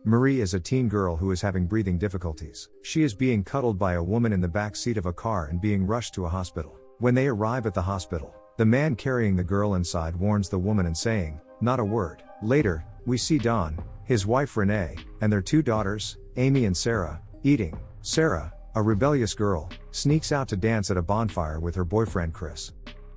Marie is a teen girl who is having breathing difficulties. She is being cuddled by a woman in the back seat of a car and being rushed to a hospital. When they arrive at the hospital, the man carrying the girl inside warns the woman and saying, "Not a word." Later, we see Don, his wife Renee, and their two daughters, Amy and Sarah, eating. Sarah, a rebellious girl, sneaks out to dance at a bonfire with her boyfriend Chris.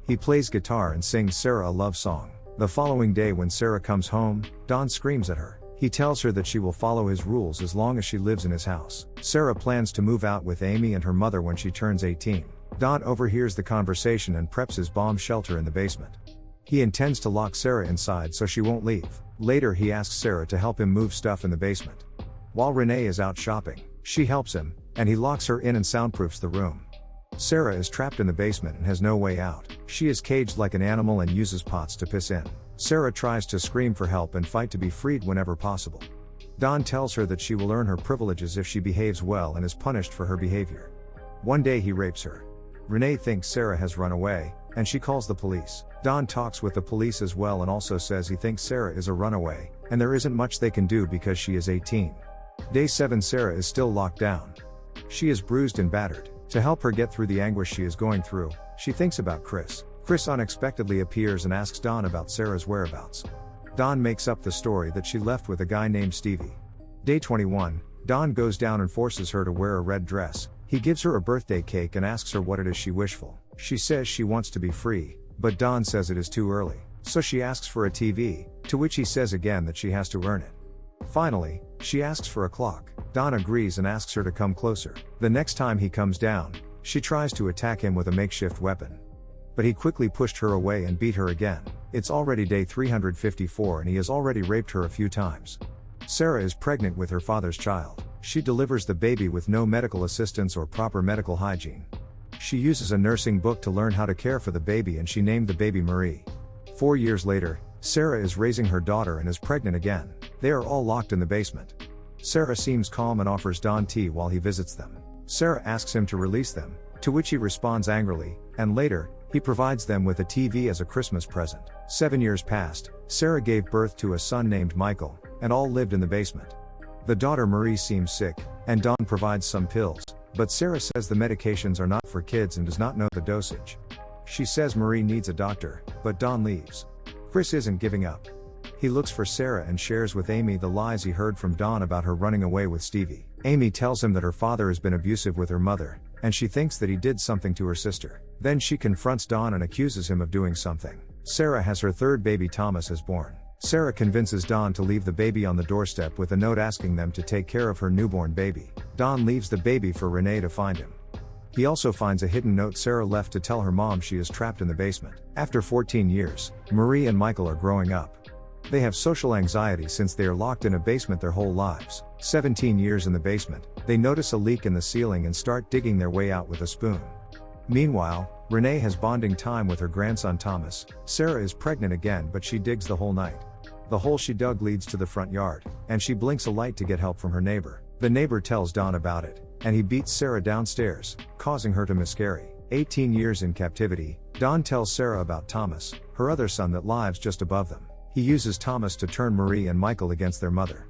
He plays guitar and sings Sarah a love song. The following day when Sarah comes home, Don screams at her. He tells her that she will follow his rules as long as she lives in his house. Sarah plans to move out with Amy and her mother when she turns 18. Don overhears the conversation and preps his bomb shelter in the basement. He intends to lock Sarah inside so she won't leave. Later he asks Sarah to help him move stuff in the basement. While Renee is out shopping, she helps him, and he locks her in and soundproofs the room. Sarah is trapped in the basement and has no way out. She is caged like an animal and uses pots to piss in. Sarah tries to scream for help and fight to be freed whenever possible. Don tells her that she will earn her privileges if she behaves well and is punished for her behavior. One day he rapes her. Renee thinks Sarah has run away, and she calls the police. Don talks with the police as well and also says he thinks Sarah is a runaway, and there isn't much they can do because she is 18. Day 7 Sarah is still locked down. She is bruised and battered. To help her get through the anguish she is going through, she thinks about Chris. Chris unexpectedly appears and asks Don about Sarah's whereabouts. Don makes up the story that she left with a guy named Stevie. Day 21, Don goes down and forces her to wear a red dress. He gives her a birthday cake and asks her what it is she wishful. She says she wants to be free, but Don says it is too early. So she asks for a TV, to which he says again that she has to earn it. Finally, she asks for a clock. Don agrees and asks her to come closer. The next time he comes down, she tries to attack him with a makeshift weapon. But he quickly pushed her away and beat her again. It's already day 354 and he has already raped her a few times. Sarah is pregnant with her father's child. She delivers the baby with no medical assistance or proper medical hygiene. She uses a nursing book to learn how to care for the baby and she named the baby Marie. 4 years later, Sarah is raising her daughter and is pregnant again. They are all locked in the basement. Sarah seems calm and offers Don tea while he visits them. Sarah asks him to release them, to which he responds angrily, and later, he provides them with a TV as a Christmas present. 7 years passed, Sarah gave birth to a son named Michael, and all lived in the basement. The daughter Marie seems sick, and Don provides some pills, but Sarah says the medications are not for kids and does not know the dosage. She says Marie needs a doctor, but Don leaves. Chris isn't giving up. He looks for Sarah and shares with Amy the lies he heard from Don about her running away with Stevie. Amy tells him that her father has been abusive with her mother, and she thinks that he did something to her sister. Then she confronts Don and accuses him of doing something. Sarah has her third baby Thomas as born. Sarah convinces Don to leave the baby on the doorstep with a note asking them to take care of her newborn baby. Don leaves the baby for Renee to find him. He also finds a hidden note Sarah left to tell her mom she is trapped in the basement. After 14 years, Marie and Michael are growing up. They have social anxiety since they are locked in a basement their whole lives. 17 years in the basement, they notice a leak in the ceiling and start digging their way out with a spoon. Meanwhile, Renee has bonding time with her grandson Thomas. Sarah is pregnant again but she digs the whole night. The hole she dug leads to the front yard, and she blinks a light to get help from her neighbor. The neighbor tells Don about it, and he beats Sarah downstairs, causing her to miscarry. 18 years in captivity, Don tells Sarah about Thomas, her other son that lives just above them. He uses Thomas to turn Marie and Michael against their mother.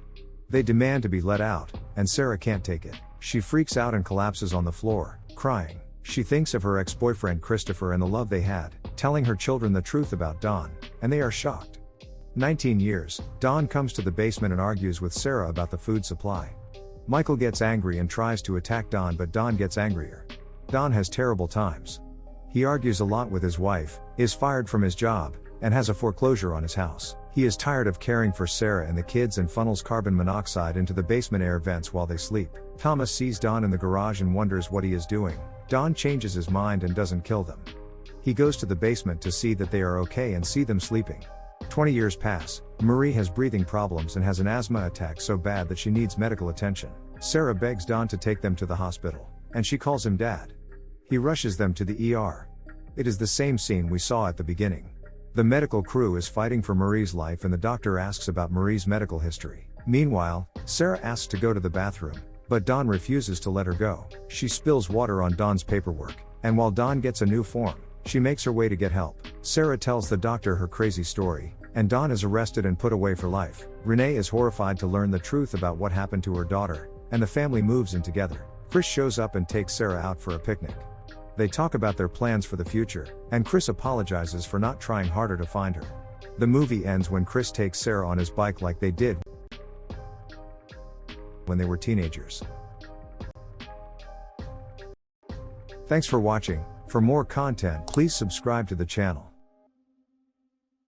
They demand to be let out, and Sarah can't take it. She freaks out and collapses on the floor, crying. She thinks of her ex-boyfriend Christopher and the love they had, telling her children the truth about Don, and they are shocked. 19 years, Don comes to the basement and argues with Sarah about the food supply. Michael gets angry and tries to attack Don but Don gets angrier. Don has terrible times. He argues a lot with his wife, is fired from his job, and has a foreclosure on his house. He is tired of caring for Sarah and the kids and funnels carbon monoxide into the basement air vents while they sleep. Thomas sees Don in the garage and wonders what he is doing. Don changes his mind and doesn't kill them. He goes to the basement to see that they are okay and see them sleeping. 20 years pass. Marie has breathing problems and has an asthma attack so bad that she needs medical attention. Sarah begs Don to take them to the hospital, and she calls him Dad. He rushes them to the ER. It is the same scene we saw at the beginning. The medical crew is fighting for Marie's life and the doctor asks about Marie's medical history. Meanwhile, Sarah asks to go to the bathroom, but Don refuses to let her go. She spills water on Don's paperwork, and while Don gets a new form, she makes her way to get help. Sarah tells the doctor her crazy story, and Dawn is arrested and put away for life. Renee is horrified to learn the truth about what happened to her daughter, and the family moves in together. Chris shows up and takes Sarah out for a picnic. They talk about their plans for the future, and Chris apologizes for not trying harder to find her. The movie ends when Chris takes Sarah on his bike like they did when they were teenagers. Thanks for watching. For more content, please subscribe to the channel.